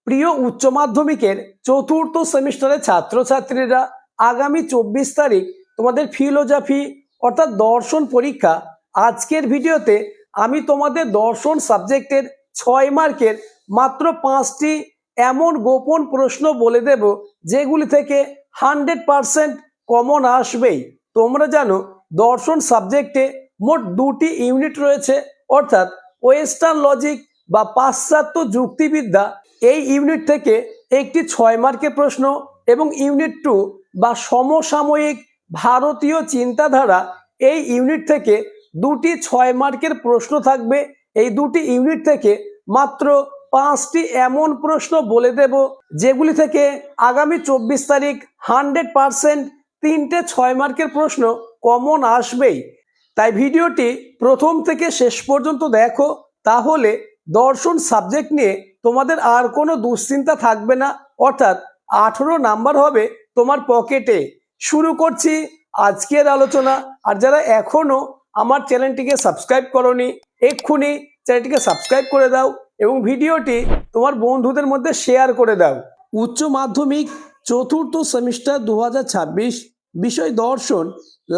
প্রিয় উচ্চ মাধ্যমিকের চতুর্থ সেমিস্টারের ছাত্রছাত্রীরা, আগামী 24 তারিখ তোমাদের ফিলোজফি অর্থাৎ দর্শন পরীক্ষা। আজকের ভিডিওতে আমি তোমাদের দর্শন সাবজেক্টের 6 মার্কের মাত্র 5টি এমন গোপন প্রশ্ন বলে দেব যেগুলি থেকে 100% কমন আসবেই। তোমরা জানো দর্শন সাবজেক্টে মোট 2টি ইউনিট রয়েছে, অর্থাৎ ওয়েস্টার্ন লজিক বা পাশ্চাত্য যুক্তিবিদ্যা। এই ইউনিট থেকে একটি 6 মার্কের প্রশ্ন এবং ইউনিট 2 বা সমসাময়িক ভারতীয় চিন্তাধারা, এই ইউনিট থেকে 2টি 6 মার্কের প্রশ্ন থাকবে। এই 2টি ইউনিট থেকে মাত্র 5টি এমন প্রশ্ন বলে দেব যেগুলি থেকে আগামী 24 তারিখ 100% 3টে 6 মার্কের প্রশ্ন কমন আসবেই। তাই ভিডিওটি প্রথম থেকে শেষ পর্যন্ত দেখো, তাহলে দর্শন সাবজেক্ট নিয়ে তোমাদের আর কোনো দুশ্চিন্তা থাকবে না, অর্থাৎ 18 নাম্বার হবে তোমার পকেটে। শুরু করছি আজকের আলোচনা। আর যারা এখনো আমার চ্যানেলটিকে সাবস্ক্রাইব করোনি, এক্ষুনি চ্যানেলটিকে সাবস্ক্রাইব করে দাও এবং ভিডিওটি তোমার বন্ধুদের মধ্যে শেয়ার করে দাও। উচ্চ মাধ্যমিক চতুর্থ সেমিস্টার 2026 বিষয় দর্শন,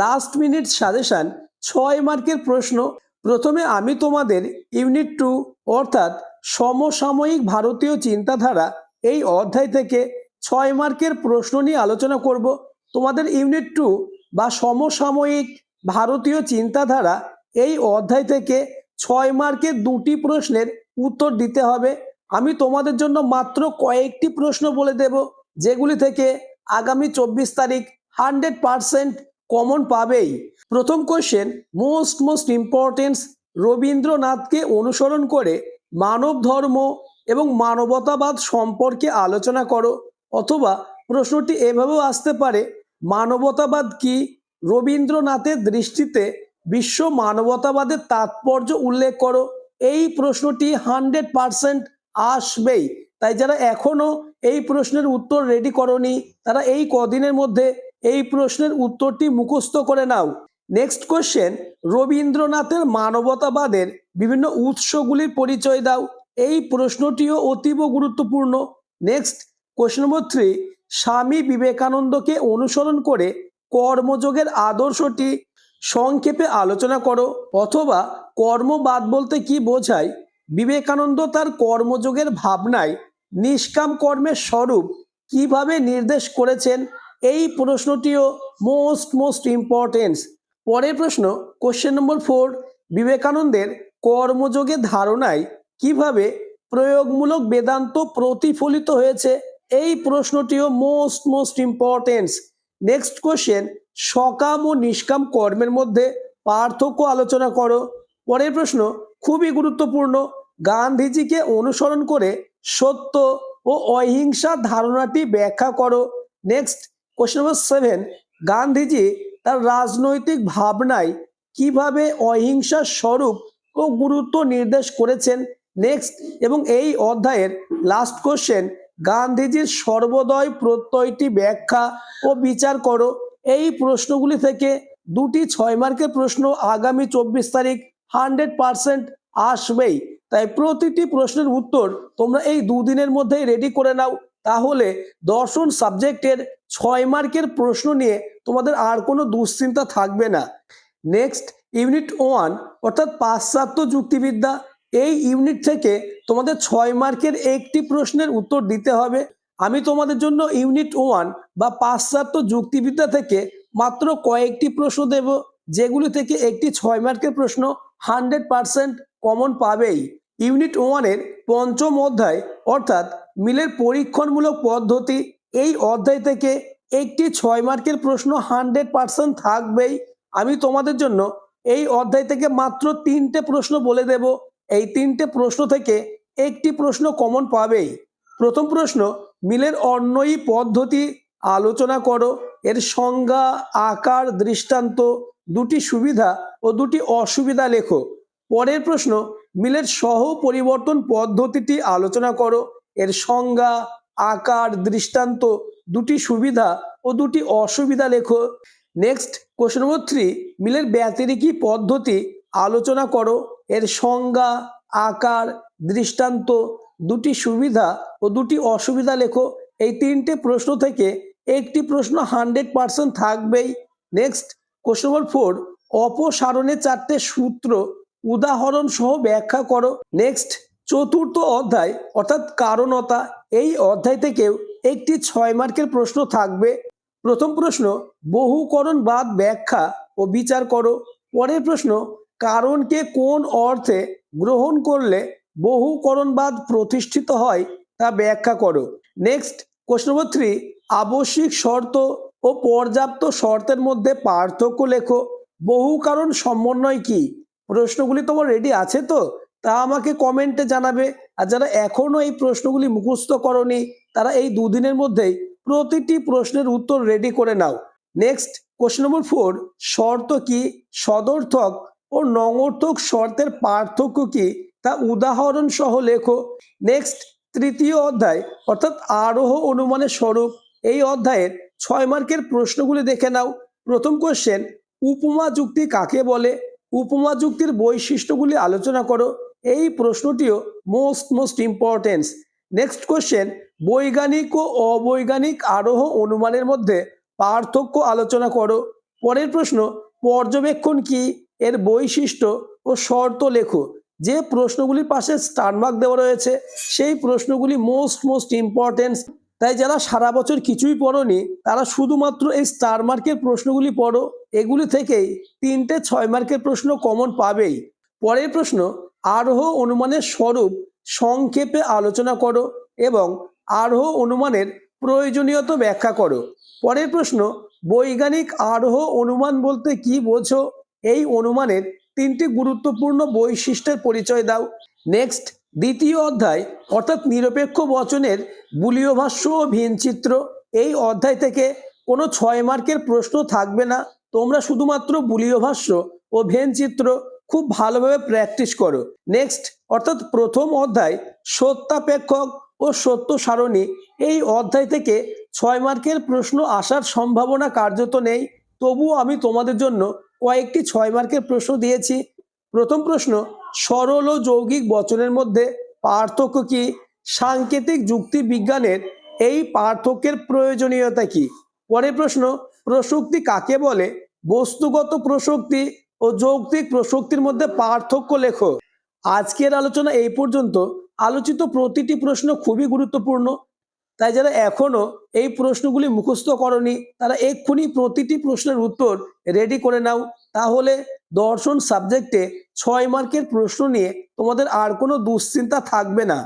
লাস্ট মিনিট সাজেশন, 6 মার্কের প্রশ্ন। প্রথমে আমি তোমাদের ইউনিট 2 অর্থাৎ সমসাময়িক ভারতীয় চিন্তাধারা, এই অধ্যায় থেকে 6 মার্কের প্রশ্ন নিয়ে আলোচনা করব। তোমাদের ইউনিট 2 বা সমসাময়িক ভারতীয় চিন্তাধারা, এই অধ্যায় থেকে 6 মার্কের 2টি প্রশ্নের উত্তর দিতে হবে। আমি তোমাদের জন্য মাত্র কয়েকটি প্রশ্ন বলে দেব যেগুলি থেকে আগামী 24 তারিখ 100% কমন পাবেই। প্রথম কোশ্চেন, মোস্ট ইম্পর্টেন্স, রবীন্দ্রনাথকে অনুসরণ করে মানব ধর্ম এবং মানবতাবাদ সম্পর্কে আলোচনা করো। অথবা প্রশ্নটি এভাবেও আসতে পারে, মানবতাবাদ কি? রবীন্দ্রনাথের দৃষ্টিতে বিশ্ব মানবতাবাদের তাৎপর্য উল্লেখ করো। এই প্রশ্নটি 100% আসবেই। তাই যারা এখনো এই প্রশ্নের উত্তর রেডি করোনি, তারা এই কদিনের মধ্যে এই প্রশ্নের উত্তরটি মুখস্থ করে নাও। নেক্সট কোশ্চেন, রবীন্দ্রনাথের মানবতাবাদের বিভিন্ন উৎসগুলির পরিচয় দাও। এই প্রশ্নটিও অতীব গুরুত্বপূর্ণ। নেক্সট কোশ্চেন নম্বর 3, স্বামী বিবেকানন্দকে অনুসরণ করে কর্মযোগের আদর্শটি সংক্ষেপে আলোচনা করো। অথবা কর্মবাদ বলতে কি বোঝায়? বিবেকানন্দ তার কর্মযোগের ভাবনায় নিষ্কাম কর্মের স্বরূপ কিভাবে নির্দেশ করেছেন? এই প্রশ্নটিও মোস্ট ইম্পর্টেন্স। পরের প্রশ্ন, কোশ্চেন নম্বর 4, বিবেকানন্দের কর্মযোগের ধারণায় কিভাবে প্রয়োগমূলক বেদান্ত প্রতিফলিত হয়েছে? এই প্রশ্নটিও মোস্ট ইম্পর্টেন্স। নেক্সট কোশ্চেন, সকাম ও নিষ্কাম কর্মের মধ্যে পার্থক্য আলোচনা করো। পরের প্রশ্ন খুবই গুরুত্বপূর্ণ, গান্ধীজিকে অনুসরণ করে সত্য ও অহিংসা ধারণাটি ব্যাখ্যা করো। নেক্সট কোশ্চেন নম্বর 7, গান্ধীজি তার রাজনৈতিক ভাবনায় কিভাবে অহিংসার স্বরূপ ও গুরুত্ব নির্দেশ করেছেন? নেক্সট এবং এই অধ্যায়ের লাস্ট কোশ্চেন, গান্ধীজির সর্বোদয় প্রত্যয়টি ব্যাখ্যা ও বিচার করো। এই প্রশ্নগুলি থেকে 2টি 6 মার্কের প্রশ্ন আগামী 24 তারিখ 100% আসবেই। তাই প্রতিটি প্রশ্নের উত্তর তোমরা এই দুদিনের মধ্যেই রেডি করে নাও, তাহলে দর্শন সাবজেক্টের 6 মার্কের প্রশ্ন নিয়ে তোমাদের আর কোনো দুশ্চিন্তা থাকবে না। নেক্সট ইউনিট 1 অর্থাৎ পাশ্চাত্য যুক্তিবিদ্যা, এই ইউনিট থেকে তোমাদের 6 মার্কের একটি প্রশ্নের উত্তর দিতে হবে। আমি তোমাদের জন্য ইউনিট 1 বা পাশ্চাত্য যুক্তিবিদ্যা থেকে মাত্র কয়েকটি প্রশ্ন দেব যেগুলি থেকে একটি 6 মার্কের প্রশ্ন 100% কমন পাবেই। ইউনিট 1-এর পঞ্চম অধ্যায় অর্থাৎ মিলের পরীক্ষণমূলক পদ্ধতি, এই অধ্যায় থেকে একটি 6 মার্কের প্রশ্ন 100% থাকবেই। আমি তোমাদের জন্য এই অধ্যায় থেকে মাত্র 3টে প্রশ্ন বলে দেব। এই 3টে প্রশ্ন থেকে একটি প্রশ্ন কমন পাবেই। প্রথম প্রশ্ন, মিলের অন্বয়ী পদ্ধতি আলোচনা করো। এর সংজ্ঞা, আকার, দৃষ্টান্ত, 2টি সুবিধা ও 2টি অসুবিধা লেখো। পরের প্রশ্ন, মিলের সহ পরিবর্তন পদ্ধতিটি আলোচনা করো। এর সংজ্ঞা, আকার, দৃষ্টান্ত, 2টি সুবিধা ও 2টি অসুবিধা লেখো। নেক্সট কোশ্চেন নম্বর 3, মিলের ব্যতিরেকি পদ্ধতি আলোচনা করো। এর সংজ্ঞা, আকার, দৃষ্টান্ত, 2টি সুবিধা ও দুটি অসুবিধা লেখো। এই তিনটে প্রশ্ন থেকে একটি প্রশ্ন 100% থাকবেই। নেক্সট কোশ্চেন নম্বর 4, অপসারণের 4টে সূত্র উদাহরণ সহ ব্যাখ্যা করো। নেক্সট চতুর্থ অধ্যায় অর্থাৎ কারণতা, এই অধ্যায় থেকেও একটি 6 মার্কের প্রশ্ন থাকবে। প্রথম প্রশ্ন, বহুকরণবাদ ব্যাখ্যা ও বিচার করো। পরের প্রশ্ন, কারণকে কোন অর্থে গ্রহণ করলে বহুকরণবাদ প্রতিষ্ঠিত হয় তা ব্যাখ্যা করো। নেক্সট কোশ্চেন নম্বর 3, আবশ্যিক শর্ত ও পর্যাপ্ত শর্তের মধ্যে পার্থক্য লেখো। বহু কারণ সমন্বয় কি? প্রশ্নগুলি তোমার রেডি আছে তো? তা আমাকে কমেন্টে জানাবে। আর যারা এখনো এই প্রশ্নগুলি মুখস্থ করনি তারা এই দুদিনের মধ্যেই প্রতিটি প্রশ্নের উত্তর রেডি করে নাও। নেক্সট কোশ্চেন নম্বর 4, শর্ত কি, সদর্থক ও নঙর্থক শর্তের পার্থক্য কি তা উদাহরণ সহ লেখো। নেক্সট তৃতীয় অধ্যায় অর্থাৎ আরোহ অনুমানের স্বরূপ, এই অধ্যায়ের 6 মার্কের প্রশ্নগুলি দেখে নাও। প্রথম কোশ্চেন, উপমা যুক্তি কাকে বলে? উপমা যুক্তির বৈশিষ্ট্যগুলি আলোচনা করো। এই প্রশ্নটিও মোস্ট ইম্পর্টেন্স। নেক্সট কোশ্চেন, বৈজ্ঞানিক ও অবৈজ্ঞানিক আরোহ অনুমানের মধ্যে পার্থক্য আলোচনা করো। পরের প্রশ্ন, পর্যবেক্ষণ কি, এর বৈশিষ্ট্য ও শর্ত লেখো। যে প্রশ্নগুলির পাশে স্টার মার্ক দেওয়া রয়েছে সেই প্রশ্নগুলি মোস্ট ইম্পর্টেন্স। তাই যারা সারা বছর কিছুই পড়োনি তারা শুধুমাত্র এই স্টার মার্কের প্রশ্নগুলি পড়ো, এগুলি থেকেই 3টে 6 মার্কের প্রশ্ন কমন পাবেই। পরের প্রশ্ন, আরোহ অনুমানের স্বরূপ সংক্ষেপে আলোচনা করো এবং আরোহ অনুমানের প্রয়োজনীয়তা ব্যাখ্যা করো। পরের প্রশ্ন, বৈজ্ঞানিক আরোহ অনুমান বলতে কি বোঝো? এই অনুমানের 3টি গুরুত্বপূর্ণ বৈশিষ্ট্যের পরিচয় দাও। নেক্সট দ্বিতীয় অধ্যায় অর্থাৎ নিরপেক্ষ বচনের বুলীয় ভাষ্য ও ভিনচিত্র, এই অধ্যায় থেকে কোনো 6 মার্কের প্রশ্ন থাকবে না। তোমরা শুধুমাত্র বুলীয় ভাষ্য ও ভিনচিত্র খুব ভালোভাবে প্র্যাকটিস করো। নেক্সট অর্থাৎ প্রথম অধ্যায় সত্যাপেক্ষক ও সত্য সারণী, এই অধ্যায় থেকে 6 মার্কের প্রশ্ন আসার সম্ভাবনা কার্যত নেই, তবুও আমি তোমাদের জন্য কয়েকটি 6 মার্কের প্রশ্ন দিয়েছি। প্রথম প্রশ্ন, সরল ও যৌগিক বচনের মধ্যে পার্থক্য কি? সাংকেতিক যুক্তি বিজ্ঞানের এই পার্থক্যের প্রয়োজনীয়তা কি? পরের প্রশ্ন, প্রসক্তি কাকে বলে? বস্তুগত প্রসক্তি ও যৌক্তিক প্রসক্তির মধ্যে পার্থক্য লেখো। আজকের আলোচনা এই পর্যন্ত। আলোচিত প্রতিটি প্রশ্ন খুবই গুরুত্বপূর্ণ, তাই যারা এখনো এই প্রশ্নগুলি মুখস্থ করনি তারা এক্ষুনি প্রতিটি প্রশ্নের উত্তর রেডি করে নাও। তাহলে দর্শন সাবজেক্টে 6 মার্কের প্রশ্ন নিয়ে তোমাদের আর কোনো দুশ্চিন্তা থাকবে না।